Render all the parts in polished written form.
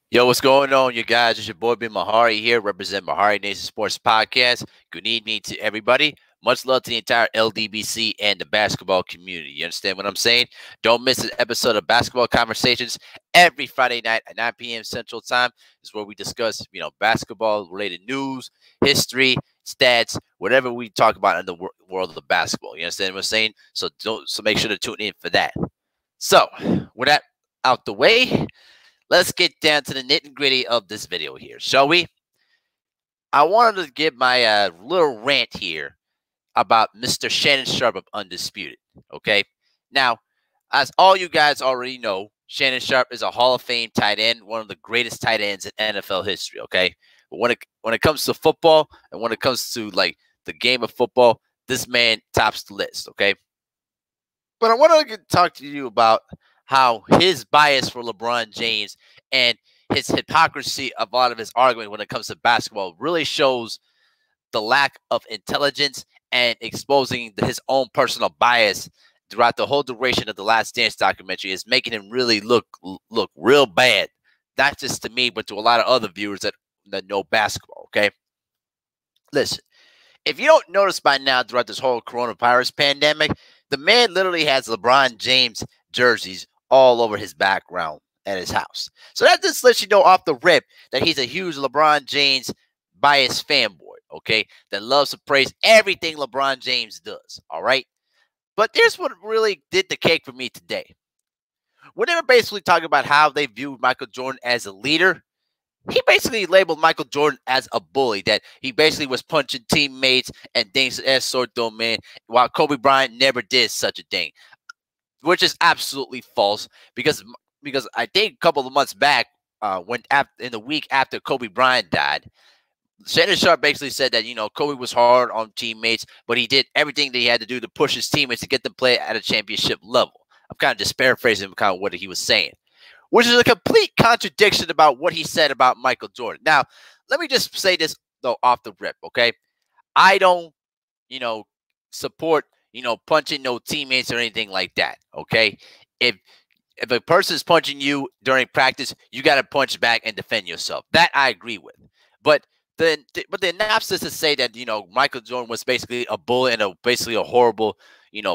Yo, what's going on, you guys? It's your boy Ben Mahari here, represent Mahari Nation Sports Podcast. Good evening to everybody. Much love to the entire LDBC and the basketball community. You understand what I'm saying? Don't miss an episode of Basketball Conversations every Friday night at 9 p.m. Central Time. Is where we discuss, basketball related news, history, stats, whatever we talk about in the world of basketball. You understand what I'm saying? So make sure to tune in for that. So, with that out the way, let's get down to the nitty gritty of this video here, shall we? I wanted to give my little rant here about Mr. Shannon Sharpe of Undisputed. Okay, now, as all you guys already know, Shannon Sharpe is a Hall of Fame tight end, one of the greatest tight ends in NFL history. Okay, but when it comes to football and when it comes to like the game of football, this man tops the list. Okay, but I want to talk to you about how his bias for LeBron James and his hypocrisy of a lot of his argument when it comes to basketball really shows the lack of intelligence and exposing his own personal bias throughout the whole duration of the Last Dance documentary is making him really look real bad, not just to me, but to a lot of other viewers that know basketball. Okay, listen. If you don't notice by now throughout this whole coronavirus pandemic, the man literally has LeBron James jerseys all over his background at his house. So that just lets you know off the rip that he's a huge LeBron James biased fanboy, okay, that loves to praise everything LeBron James does, all right? But here's what really did the cake for me today. When they were basically talking about how they viewed Michael Jordan as a leader, he basically labeled Michael Jordan as a bully, that he basically was punching teammates and things of that sort, though, man, while Kobe Bryant never did such a thing, which is absolutely false because I think a couple of months back, in the week after Kobe Bryant died, Shannon Sharpe basically said that, Kobe was hard on teammates, but he did everything that he had to do to push his teammates to get them play at a championship level. I'm kind of just paraphrasing kind of what he was saying, which is a complete contradiction about what he said about Michael Jordan. Now, let me just say this, though, off the rip, okay? I don't, you know, support, punching no teammates or anything like that, okay? If a person's punching you during practice, you got to punch back and defend yourself. That I agree with. But the analysis to say that, Michael Jordan was basically a bully and basically a horrible,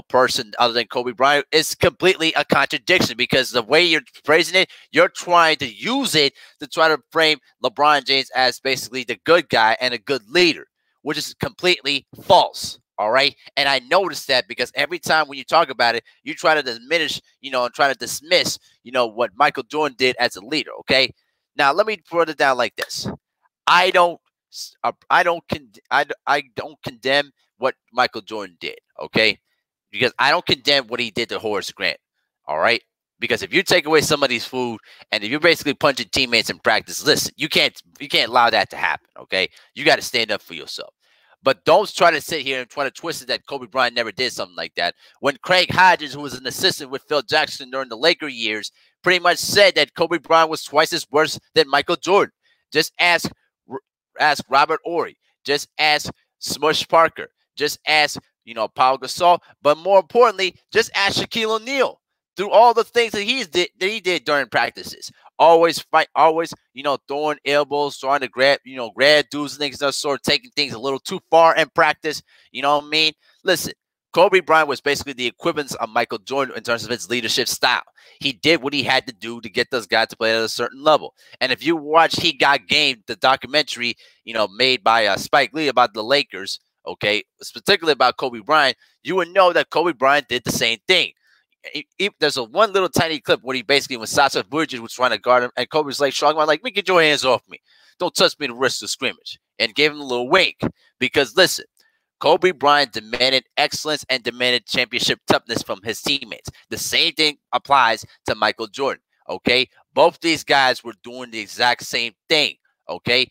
person other than Kobe Bryant is completely a contradiction, because the way you're phrasing it, you're trying to use it to try to frame LeBron James as basically the good guy and a good leader, which is completely false. All right. And I noticed that because every time when you talk about it, you try to diminish, and try to dismiss, what Michael Jordan did as a leader. Okay. Now, let me put it down like this. I don't, I don't condemn what Michael Jordan did. Okay. Because I don't condemn what he did to Horace Grant. All right. Because if you take away somebody's food and if you're basically punching teammates in practice, listen, you can't allow that to happen. Okay. You got to stand up for yourself. But don't try to sit here and try to twist it that Kobe Bryant never did something like that. When Craig Hodges, who was an assistant with Phil Jackson during the Laker years, pretty much said that Kobe Bryant was twice as worse than Michael Jordan. Just ask Robert Ory. Just ask Smush Parker. Just ask, Paul Gasol. But more importantly, just ask Shaquille O'Neal. Through all the things that he did during practices, always fight, always throwing elbows, trying to grab dudes and things of that sort, taking things a little too far in practice. You know what I mean? Listen, Kobe Bryant was basically the equivalent of Michael Jordan in terms of his leadership style. He did what he had to do to get those guys to play at a certain level. And if you watch He Got Game, the documentary, made by Spike Lee about the Lakers, okay, particularly about Kobe Bryant, you would know that Kobe Bryant did the same thing. There's one little tiny clip where he basically, when Sasha Bridges was trying to guard him, and Kobe's like, shrugging, like, get your hands off me. Don't touch me to risk the scrimmage. And gave him a little wink. Because, listen, Kobe Bryant demanded excellence and demanded championship toughness from his teammates. The same thing applies to Michael Jordan, okay? Both these guys were doing the exact same thing, okay?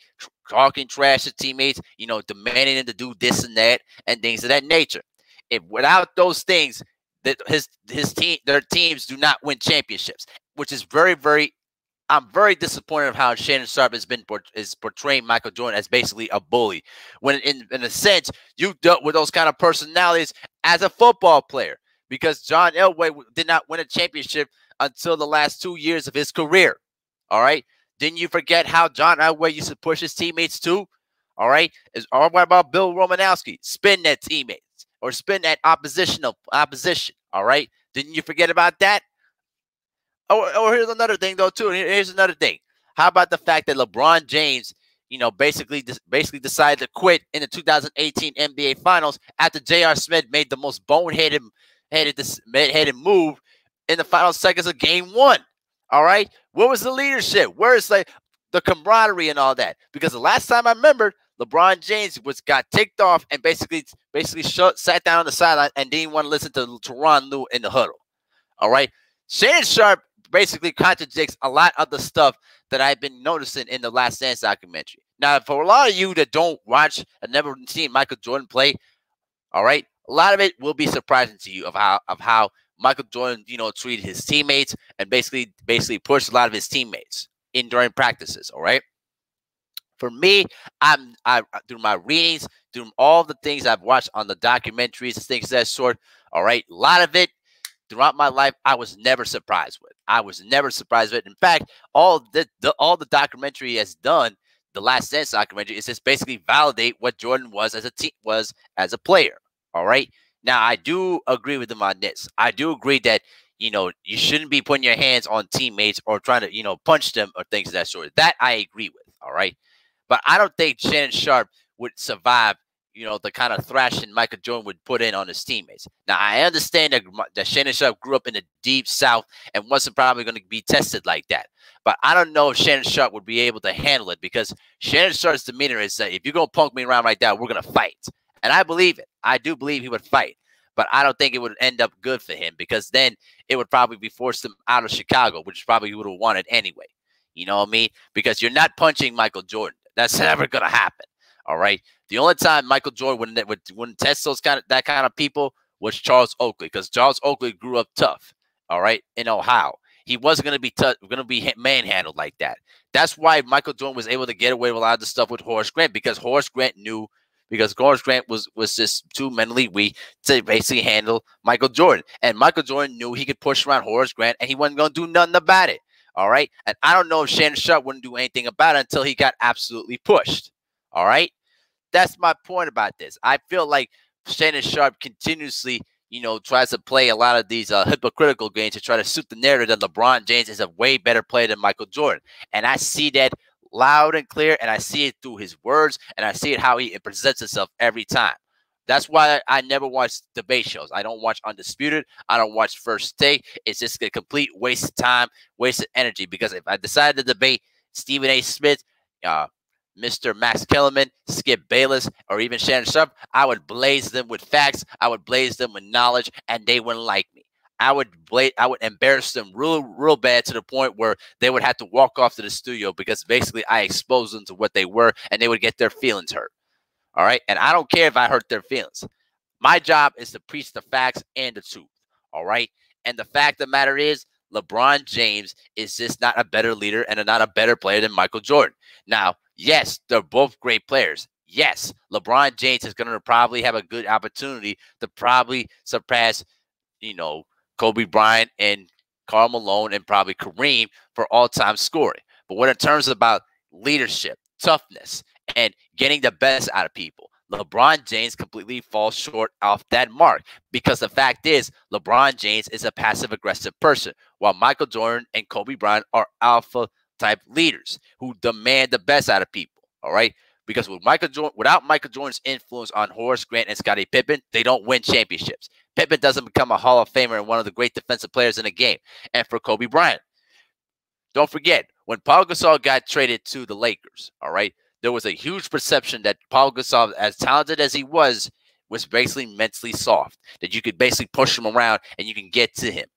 Talking trash to teammates, demanding them to do this and that, and things of that nature. If without those things, that their teams do not win championships, which is very, very. I'm very disappointed of how Shannon Sharpe is portraying Michael Jordan as basically a bully, when in a sense you dealt with those kind of personalities as a football player, because John Elway did not win a championship until the last 2 years of his career. All right, Didn't you forget how John Elway used to push his teammates too? All right. What about Bill Romanowski? Spin that teammates or spin that opposition. All right. Didn't you forget about that? Oh, here's another thing though too. Here's another thing. How about the fact that LeBron James, basically decided to quit in the 2018 NBA Finals after J.R. Smith made the most headed move in the final seconds of Game 1. All right, what was the leadership? Where's like the camaraderie and all that? Because the last time I remembered, LeBron James got ticked off and basically sat down on the sideline and didn't want to listen to Tyronn Lue in the huddle. All right, Shannon Sharpe basically contradicts a lot of the stuff that I've been noticing in the Last Dance documentary. Now, for a lot of you that don't watch and never seen Michael Jordan play, all right, a lot of it will be surprising to you of how Michael Jordan, treated his teammates and basically pushed a lot of his teammates in during practices. All right. For me, I through my readings, through all the things I've watched on the documentaries and things of that sort. All right, a lot of it throughout my life, I was never surprised with. In fact, all the documentary has done, the Last Dance documentary, is just basically validate what Jordan was as a player. All right. Now, I do agree with him on this. I do agree that, you shouldn't be putting your hands on teammates or trying to, punch them or things of that sort. That I agree with. All right. But I don't think Shannon Sharpe would survive, the kind of thrashing Michael Jordan would put in on his teammates. Now, I understand that Shannon Sharpe grew up in the deep South and wasn't probably going to be tested like that. But I don't know if Shannon Sharpe would be able to handle it, because Shannon Sharpe's demeanor is that if you're going to punk me around like that, we're going to fight. And I believe it. I do believe he would fight. But I don't think it would end up good for him, because then it would probably be forced him out of Chicago, which probably he would have wanted anyway. You know what I mean? Because you're not punching Michael Jordan. That's never going to happen. All right. The only time Michael Jordan wouldn't test that kind of people was Charles Oakley, because Charles Oakley grew up tough. All right, in Ohio, he wasn't going to be manhandled like that. That's why Michael Jordan was able to get away with a lot of the stuff with Horace Grant, because Horace Grant was just too mentally weak to basically handle Michael Jordan, and Michael Jordan knew he could push around Horace Grant, and he wasn't going to do nothing about it. All right, and I don't know if Shannon Sharpe wouldn't do anything about it until he got absolutely pushed. All right. That's my point about this. I feel like Shannon Sharpe continuously, tries to play a lot of these hypocritical games to try to suit the narrative that LeBron James is a way better player than Michael Jordan. And I see that loud and clear, and I see it through his words, and I see it how he presents himself every time. That's why I never watch debate shows. I don't watch Undisputed. I don't watch First Take. It's just a complete waste of time, waste of energy, because if I decided to debate Stephen A. Smith, Mr. Max Kellerman, Skip Bayless, or even Shannon Sharpe, I would blaze them with facts. I would blaze them with knowledge, and they wouldn't like me. I would embarrass them real bad, to the point where they would have to walk off to the studio, because basically I exposed them to what they were, and they would get their feelings hurt. All right, and I don't care if I hurt their feelings. My job is to preach the facts and the truth. All right, and the fact of the matter is, LeBron James is just not a better leader and not a better player than Michael Jordan. Now, yes, they're both great players. Yes, LeBron James is going to probably have a good opportunity to probably surpass, Kobe Bryant and Karl Malone and probably Kareem for all-time scoring. But when in terms about leadership, toughness, and getting the best out of people, LeBron James completely falls short of that mark, because the fact is, LeBron James is a passive-aggressive person, while Michael Jordan and Kobe Bryant are alpha-type leaders who demand the best out of people. All right, because without Michael Jordan's influence on Horace Grant and Scottie Pippen, they don't win championships. Pippen doesn't become a Hall of Famer and one of the great defensive players in the game. And for Kobe Bryant, don't forget, when Paul Gasol got traded to the Lakers, all right, there was a huge perception that Paul Gasol, as talented as he was basically mentally soft, that you could basically push him around and you can get to him.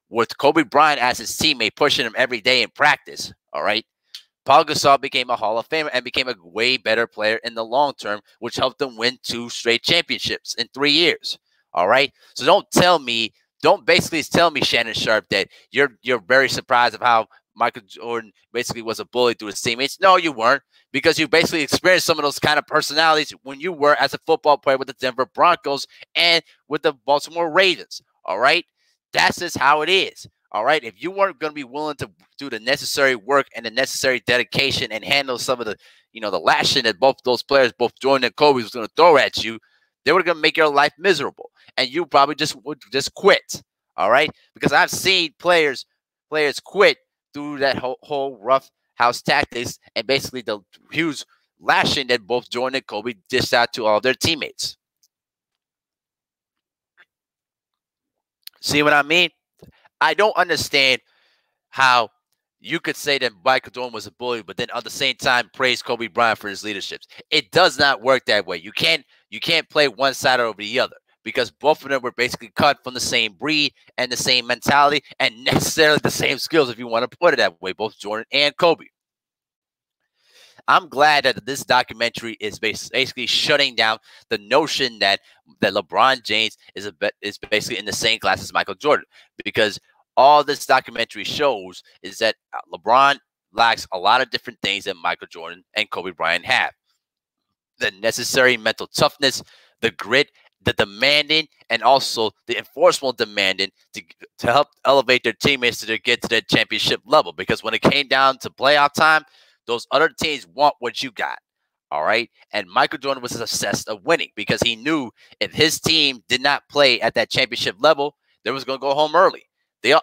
With Kobe Bryant as his teammate, pushing him every day in practice, all right, Paul Gasol became a Hall of Famer and became a way better player in the long term, which helped them win 2 straight championships in 3 years. All right, so don't basically tell me, Shannon Sharpe, that you're very surprised of how Michael Jordan basically was a bully to his teammates. No, you weren't, because you basically experienced some of those kind of personalities when you were as a football player with the Denver Broncos and with the Baltimore Ravens. All right, that's just how it is. All right. If you weren't going to be willing to do the necessary work and the necessary dedication and handle some of the, the lashing that both those players, both Jordan and Kobe, was going to throw at you, they were going to make your life miserable, and you probably would just quit. All right. Because I've seen players quit through that whole rough house tactics and basically the huge lashing that both Jordan and Kobe dished out to all their teammates. See what I mean? I don't understand how you could say that Michael Jordan was a bully, but then at the same time praise Kobe Bryant for his leaderships. It does not work that way. You can't play one side over the other, because both of them were basically cut from the same breed and the same mentality and necessarily the same skills, if you want to put it that way, both Jordan and Kobe. I'm glad that this documentary is basically shutting down the notion that LeBron James is basically in the same class as Michael Jordan, because all this documentary shows is that LeBron lacks a lot of different things that Michael Jordan and Kobe Bryant have. The necessary mental toughness, the grit, the demanding, and also the enforceable demanding to help elevate their teammates to get to their championship level. Because when it came down to playoff time, those other teams want what you got. All right. And Michael Jordan was obsessed of winning, because he knew if his team did not play at that championship level, they was going to go home early. They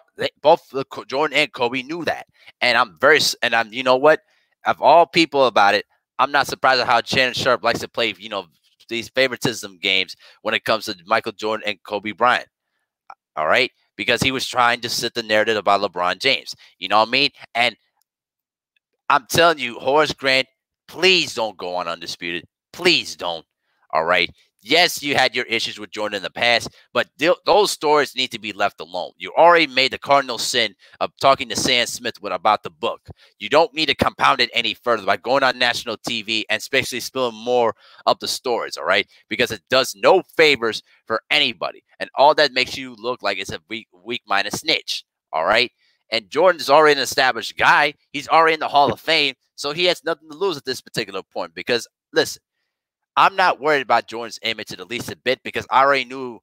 both Jordan and Kobe knew that. And I'm you know what? Of all people about it, I'm not surprised at how Shannon Sharpe likes to play, these favoritism games when it comes to Michael Jordan and Kobe Bryant. All right. Because he was trying to set the narrative about LeBron James. You know what I mean? And I'm telling you, Horace Grant, please don't go on Undisputed. Please don't. All right. Yes, you had your issues with Jordan in the past, but those stories need to be left alone. You already made the cardinal sin of talking to Sam Smith about the book. You don't need to compound it any further by going on national TV and especially spilling more of the stories, all right? Because it does no favors for anybody. And all that makes you look like it's a weak-minded snitch, all right? And Jordan's already an established guy. He's already in the Hall of Fame, so he has nothing to lose at this particular point. Because, listen, I'm not worried about Jordan's image the least a bit, because I already knew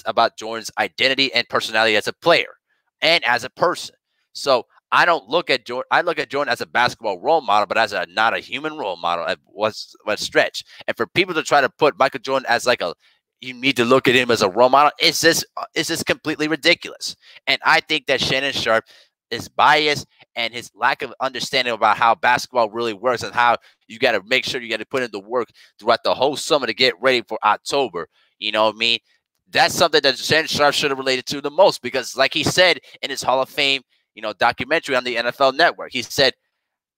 about Jordan's identity and personality as a player and as a person. So I don't look at Jordan. I look at Jordan as a basketball role model, but as not a human role model. Was stretch. And for people to try to put Michael Jordan as you need to look at him as a role model, it's just completely ridiculous. And I think that Shannon Sharpe is biased, and his lack of understanding about how basketball really works and how you got to make sure you got to put in the work throughout the whole summer to get ready for October. You know what I mean? That's something that Shannon Sharpe should have related to the most, because like he said in his Hall of Fame, documentary on the NFL Network, he said,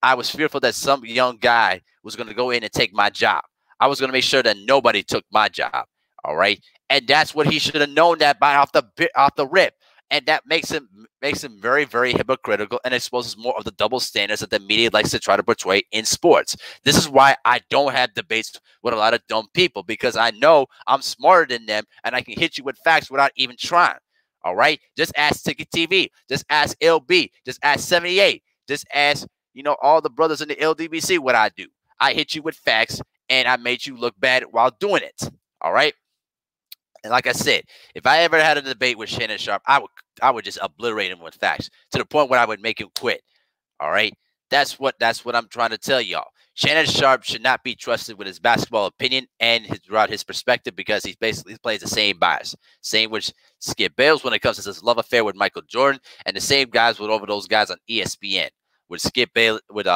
I was fearful that some young guy was going to go in and take my job. I was going to make sure that nobody took my job. All right. And that's what he should have known that by off the rip. And that makes him very, very hypocritical and exposes more of the double standards that the media likes to try to portray in sports. This is why I don't have debates with a lot of dumb people, because I know I'm smarter than them and I can hit you with facts without even trying. All right. Just ask Ticket TV. Just ask LB. Just ask 78. Just ask, all the brothers in the LDBC what I do. I hit you with facts and I made you look bad while doing it. All right. And like I said, if I ever had a debate with Shannon Sharpe, I would just obliterate him with facts to the point where I would make him quit. All right. That's what I'm trying to tell y'all. Shannon Sharpe should not be trusted with his basketball opinion and throughout his perspective, because he basically plays the same bias. Same with Skip Bayless when it comes to his love affair with Michael Jordan, and the same guys with over those guys on ESPN with Skip Bayless, with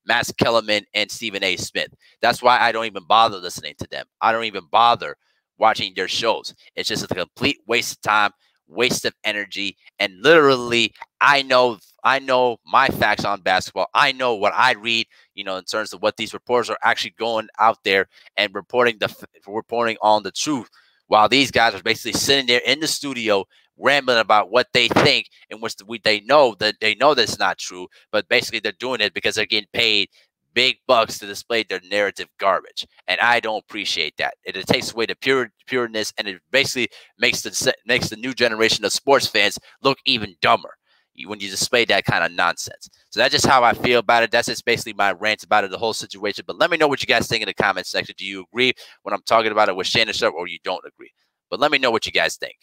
Max Kellerman and Stephen A. Smith. That's why I don't even bother listening to them. I don't even bother watching their shows. It's just a complete waste of time, waste of energy, and literally I know my facts on basketball. I know what I read, in terms of what these reporters are actually going out there and reporting on the truth, while these guys are basically sitting there in the studio rambling about what they think, in which they know that's not true, but basically they're doing it because they're getting paid big bucks to display their narrative garbage. And I don't appreciate that. It takes away the pureness, and it basically makes the new generation of sports fans look even dumber when you display that kind of nonsense. So that's just how I feel about it. That's just basically my rant about it, the whole situation. But let me know what you guys think in the comment section. Do you agree when I'm talking about it with Shannon Sharpe, or you don't agree? But let me know what you guys think.